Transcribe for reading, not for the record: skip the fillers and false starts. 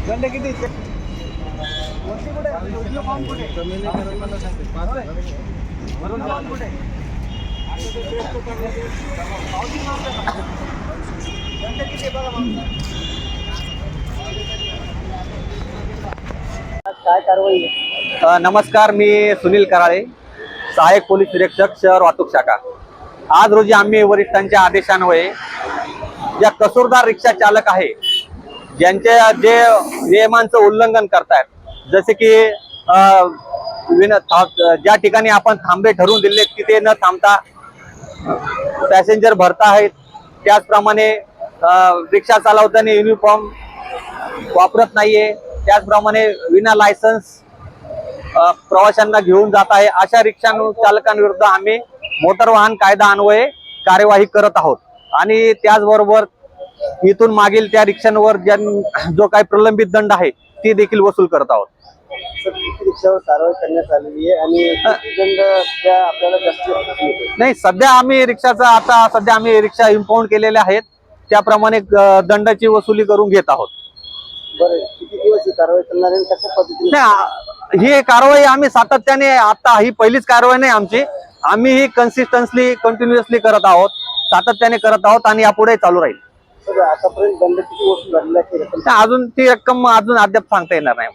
गंडे किती वरती कुठे फॉर्म कुठे वरून फॉर्म कुठे गंडे किती बघा काय कारवाई आहे? नमस्कार, मी सुनील कराळे, सहाय्यक पोलीस निरीक्षक शहर वाहतूक शाखा. आज रोजी आम्ही वरिष्ठांच्या आदेशान्वये ज्या कसूरदार रिक्षा चालक आहे ज्यांच्या जे नियमांचं उल्लंघन करतायत, जसे की ज्या ठिकाणी आपण थांबे ठरवून दिले तिथे न थांबता पॅसेंजर भरता आहेत, त्याचप्रमाणे रिक्षा चालवताना युनिफॉर्म वापरत नाहीये, त्याचप्रमाणे विना लायसन्स प्रवाशांना घेऊन जात आहे, अशा रिक्षा चालकांविरुद्ध आम्ही मोटर वाहन कायदा अन्वये कार्यवाही करत आहोत. आणि त्याचबरोबर इथून मागील त्या रिक्षांवर जो काही प्रलंबित दंड आहे ती देखील वसूल करत आहोत. रिक्षावर कारवाई करण्यात आलेली आहे आणि दंड आपल्याला जास्त नाही, सध्या आम्ही रिक्षा इम्पाऊंड केलेल्या आहेत, त्याप्रमाणे दंडाची वसुली करून घेत आहोत. बरं, किती दिवस ही कारवाई करणार आहे, कशा पद्धतीने? ही कारवाई आम्ही सातत्याने, आता ही पहिलीच कारवाई नाही आमची, आम्ही ही कंटिन्युअसली करत आहोत, सातत्याने करत आहोत आणि यापुढे चालू राहील. आतापर्यंत दंड किती वसूल झालेला आहे? अजून ती रक्कम अद्याप सांगता येणार नाही.